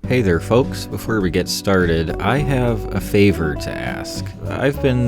Hey there folks, before we get started, I have a favor to ask. I've been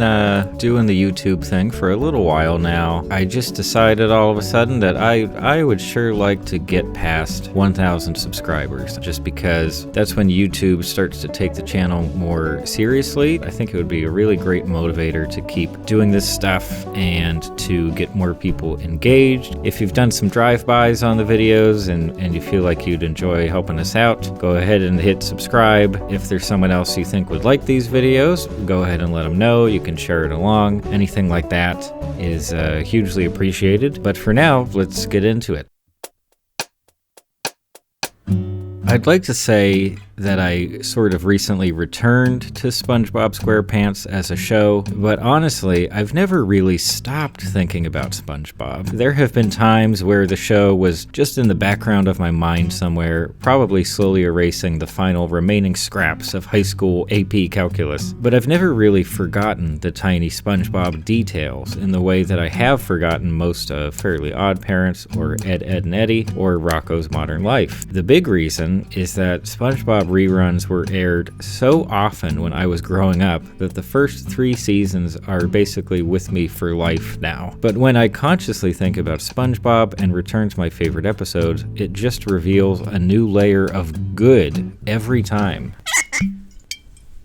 doing the YouTube thing for a little while now. I just decided all of a sudden that I would sure like to get past 1,000 subscribers, just because that's when YouTube starts to take the channel more seriously. I think it would be a really great motivator to keep doing this stuff and to get more people engaged. If you've done some drive-bys on the videos and you feel like you'd enjoy helping us out, go ahead and hit subscribe. If there's someone else you think would like these videos, go ahead and let them know. You can share it along. Anything like that is hugely appreciated. But for now, let's get into it. I'd like to say that I sort of recently returned to SpongeBob SquarePants as a show, but honestly, I've never really stopped thinking about SpongeBob. There have been times where the show was just in the background of my mind somewhere, probably slowly erasing the final remaining scraps of high school AP calculus, but I've never really forgotten the tiny SpongeBob details in the way that I have forgotten most of Fairly Odd Parents, or Ed, Edd and Eddy, or Rocko's Modern Life. The big reason is that SpongeBob reruns were aired so often when I was growing up that the first 3 seasons are basically with me for life now. But when I consciously think about SpongeBob and return to my favorite episodes, it just reveals a new layer of good every time.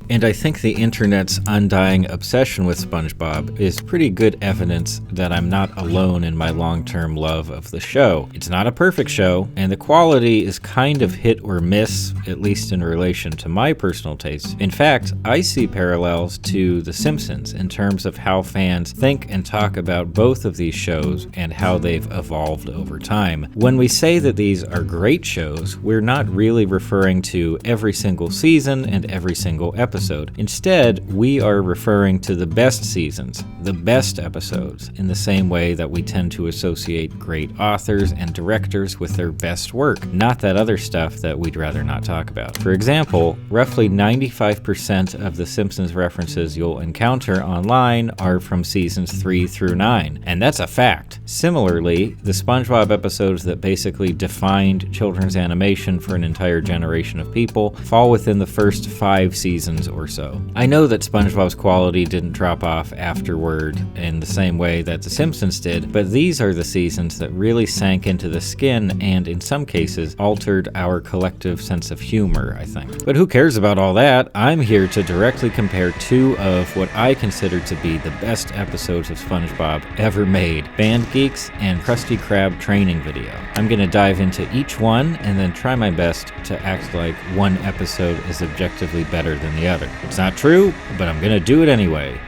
And I think the internet's undying obsession with SpongeBob is pretty good evidence that I'm not alone in my long-term love of the show. It's not a perfect show, and the quality is kind of hit or miss, at least in relation to my personal tastes. In fact, I see parallels to The Simpsons in terms of how fans think and talk about both of these shows and how they've evolved over time. When we say that these are great shows, we're not really referring to every single season and every single episode. Instead, we are referring to the best seasons, the best episodes, in the same way that we tend to associate great authors and directors with their best work, not that other stuff that we'd rather not talk about. For example, roughly 95% of The Simpsons references you'll encounter online are from seasons 3 through 9, and that's a fact. Similarly, the SpongeBob episodes that basically defined children's animation for an entire generation of people fall within the first 5 seasons or so. I know that SpongeBob's quality didn't drop off afterward in the same way that The Simpsons did, but these are the seasons that really sank into the skin and, in some cases, altered our collective sense of humor, I think. But who cares about all that? I'm here to directly compare 2 of what I consider to be the best episodes of SpongeBob ever made, Band Geeks and Krusty Krab training video. I'm gonna dive into each one and then try my best to act like one episode is objectively better than the other. It's not true, but I'm gonna do it anyway.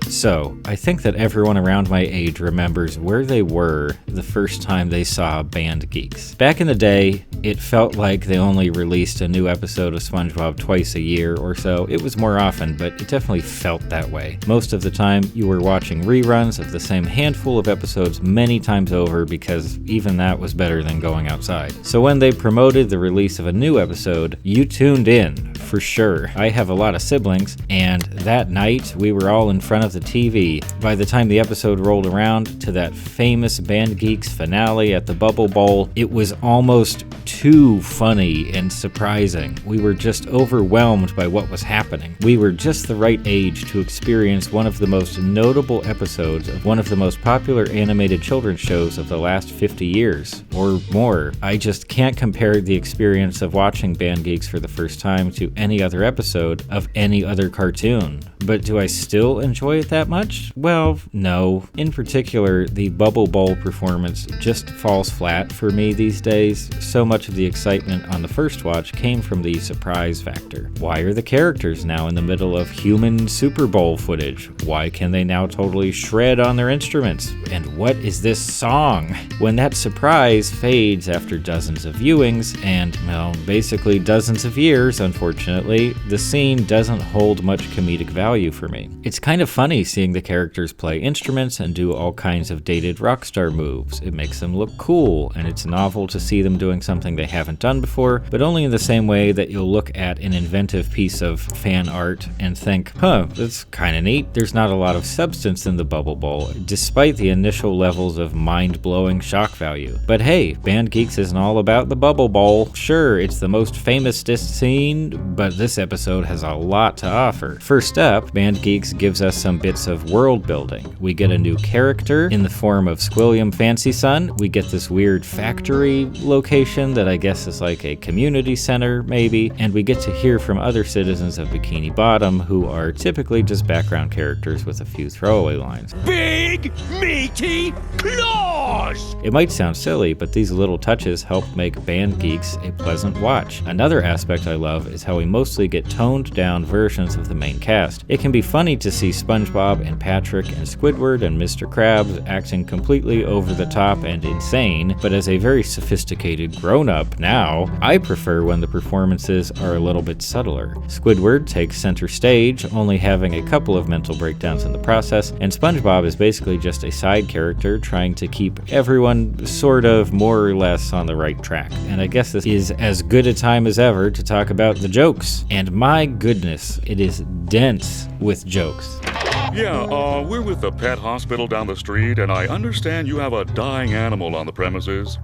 So, I think that everyone around my age remembers where they were the first time they saw Band Geeks. Back in the day, it felt like they only released a new episode of SpongeBob twice a year or so. It was more often, but it definitely felt that way. Most of the time, you were watching reruns of the same handful of episodes many times over because even that was better than going outside. So when they promoted the release of a new episode, you tuned in, for sure. I have a lot of siblings, and that night, we were all in front of the TV. By the time the episode rolled around to that famous Band Geeks finale at the Bubble Bowl, it was almost too funny and surprising. We were just overwhelmed by what was happening. We were just the right age to experience one of the most notable episodes of one of the most popular animated children's shows of the last 50 years, or more. I just can't compare the experience of watching Band Geeks for the first time to any other episode of any other cartoon. But do I still enjoy it that much? Well, no. In particular, the Bubble Bowl performance just falls flat for me these days. So much of the excitement on the first watch came from the surprise factor. Why are the characters now in the middle of human Super Bowl footage? Why can they now totally shred on their instruments? And what is this song? When that surprise fades after dozens of viewings and, well, basically dozens of years, unfortunately, the scene doesn't hold much comedic value for me. It's kind of funny seeing the characters play instruments and do all kinds of dated rock star moves. It makes them look cool, and it's novel to see them doing something something they haven't done before, but only in the same way that you'll look at an inventive piece of fan art and think, huh, that's kinda neat. There's not a lot of substance in the Bubble Bowl, despite the initial levels of mind-blowing shock value. But hey, Band Geeks isn't all about the Bubble Bowl. Sure, it's the most famous-est scene, but this episode has a lot to offer. First up, Band Geeks gives us some bits of world building. We get a new character in the form of Squilliam Fancy Sun. We get this weird factory location that I guess is like a community center, maybe, and we get to hear from other citizens of Bikini Bottom who are typically just background characters with a few throwaway lines. Big, meaty claws! It might sound silly, but these little touches help make Band Geeks a pleasant watch. Another aspect I love is how we mostly get toned down versions of the main cast. It can be funny to see SpongeBob and Patrick and Squidward and Mr. Krabs acting completely over the top and insane, but as a very sophisticated grown-up now, I prefer when the performances are a little bit subtler. Squidward takes center stage, only having a couple of mental breakdowns in the process, and SpongeBob is basically just a side character trying to keep everyone sort of more or less on the right track. And I guess this is as good a time as ever to talk about the jokes. And my goodness, it is dense with jokes. Yeah, we're with the pet hospital down the street, and I understand you have a dying animal on the premises.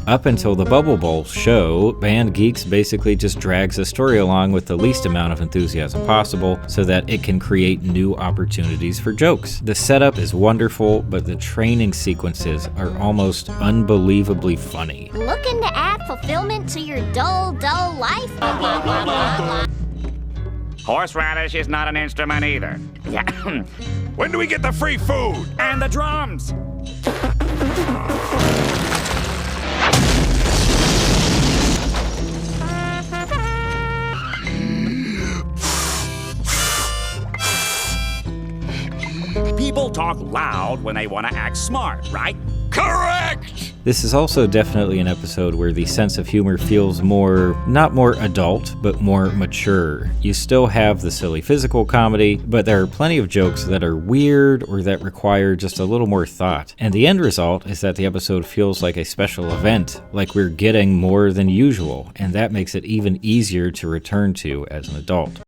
Up until the Bubble Bowl show, Band Geeks basically just drags the story along with the least amount of enthusiasm possible so that it can create new opportunities for jokes. The setup is wonderful, but the training sequences are almost unbelievably funny. Looking to add fulfillment to your dull life? Horseradish is not an instrument either. Yeah. When do we get the free food? And the drums! People talk loud when they want to act smart, right? Correct! This is also definitely an episode where the sense of humor feels not more adult, but more mature. You still have the silly physical comedy, but there are plenty of jokes that are weird or that require just a little more thought. And the end result is that the episode feels like a special event, like we're getting more than usual, and that makes it even easier to return to as an adult.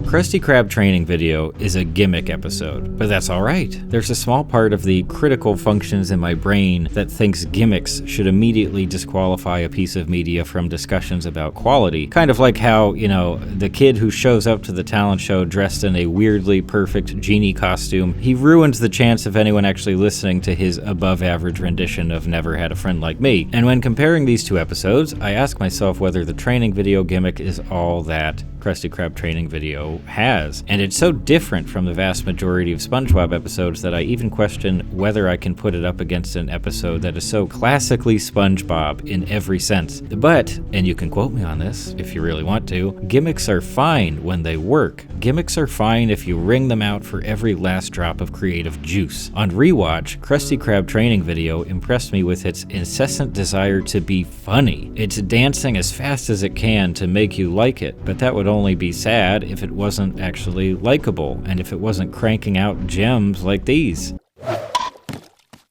Krusty Krab training video is a gimmick episode, but that's alright. There's a small part of the critical functions in my brain that thinks gimmicks should immediately disqualify a piece of media from discussions about quality. Kind of like how, the kid who shows up to the talent show dressed in a weirdly perfect genie costume, he ruins the chance of anyone actually listening to his above-average rendition of Never Had a Friend Like Me. And when comparing these two episodes, I ask myself whether the training video gimmick is all that Krusty Krab training video has. And it's so different from the vast majority of SpongeBob episodes that I even question whether I can put it up against an episode that is so classically SpongeBob in every sense. But, and you can quote me on this if you really want to, gimmicks are fine when they work. Gimmicks are fine if you wring them out for every last drop of creative juice. On rewatch, Krusty Krab training video impressed me with its incessant desire to be funny. It's dancing as fast as it can to make you like it, but that would only be sad if it wasn't actually likable, and if it wasn't cranking out gems like these.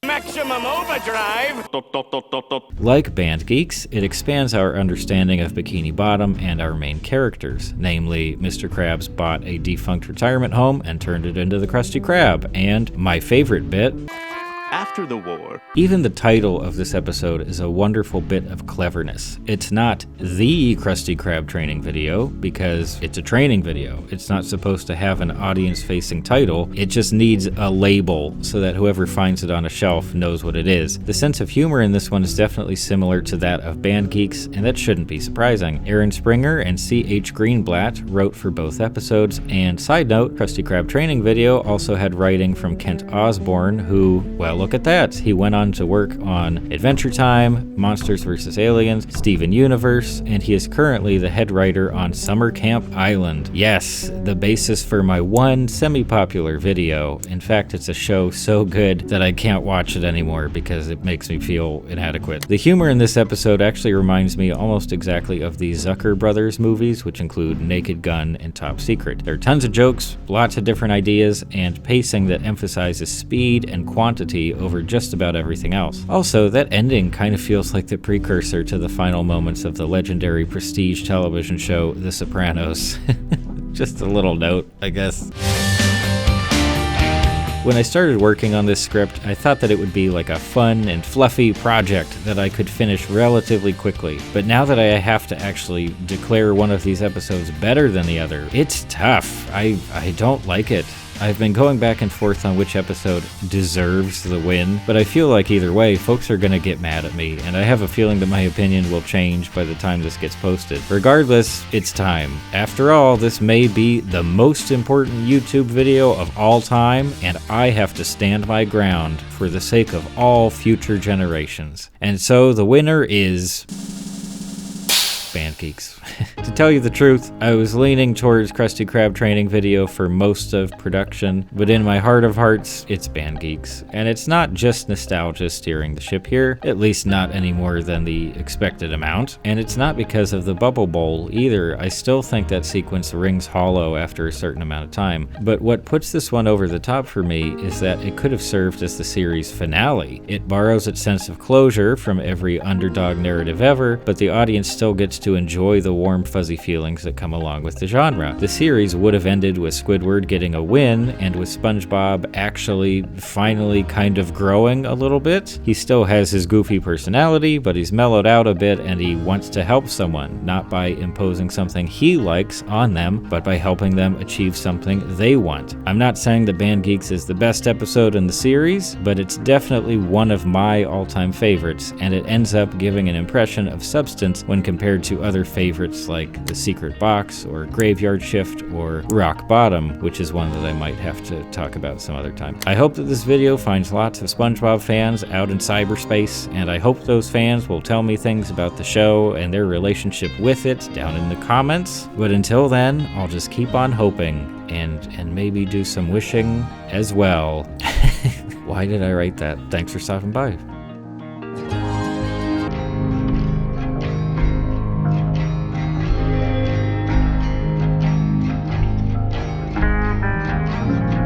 Maximum overdrive! Like Band Geeks, it expands our understanding of Bikini Bottom and our main characters. Namely, Mr. Krabs bought a defunct retirement home and turned it into the Krusty Krab, and my favorite bit, After the war. even the title of this episode is a wonderful bit of cleverness. It's not the Krusty Krab training video, because it's a training video. It's not supposed to have an audience-facing title. It just needs a label so that whoever finds it on a shelf knows what it is. The sense of humor in this one is definitely similar to that of Band Geeks, and that shouldn't be surprising. Aaron Springer and C.H. Greenblatt wrote for both episodes, and side note, Krusty Krab training video also had writing from Kent Osborne, who, well, look at that. He went on to work on Adventure Time, Monsters vs. Aliens, Steven Universe, and he is currently the head writer on Summer Camp Island. Yes, the basis for my one semi-popular video. In fact, it's a show so good that I can't watch it anymore because it makes me feel inadequate. The humor in this episode actually reminds me almost exactly of the Zucker Brothers movies, which include Naked Gun and Top Secret. There are tons of jokes, lots of different ideas, and pacing that emphasizes speed and quantity me over just about everything else. Also, that ending kind of feels like the precursor to the final moments of the legendary prestige television show The Sopranos. Just a little note, I guess. When I started working on this script, I thought that it would be like a fun and fluffy project that I could finish relatively quickly. But now that I have to actually declare one of these episodes better than the other, it's tough. I don't like it. I've been going back and forth on which episode deserves the win, but I feel like either way, folks are gonna get mad at me, and I have a feeling that my opinion will change by the time this gets posted. Regardless, it's time. After all, this may be the most important YouTube video of all time, and I have to stand my ground for the sake of all future generations. And so the winner is Geeks. To tell you the truth, I was leaning towards Krusty Krab training video for most of production, but in my heart of hearts, it's Geeks. And it's not just nostalgia steering the ship here, at least not any more than the expected amount. And it's not because of the Bubble Bowl either. I still think that sequence rings hollow after a certain amount of time. But what puts this one over the top for me is that it could have served as the series finale. It borrows its sense of closure from every underdog narrative ever, but the audience still gets to enjoy the warm, fuzzy feelings that come along with the genre. The series would have ended with Squidward getting a win, and with SpongeBob actually finally kind of growing a little bit. He still has his goofy personality, but he's mellowed out a bit, and he wants to help someone, not by imposing something he likes on them, but by helping them achieve something they want. I'm not saying that Band Geeks is the best episode in the series, but it's definitely one of my all-time favorites, and it ends up giving an impression of substance when compared to other favorites like The Secret Box or Graveyard Shift or Rock Bottom, which is one that I might have to talk about some other time. I hope that this video finds lots of SpongeBob fans out in cyberspace, and I hope those fans will tell me things about the show and their relationship with it down in the comments. But until then, I'll just keep on hoping and maybe do some wishing as well. Why did I write that? Thanks for stopping by.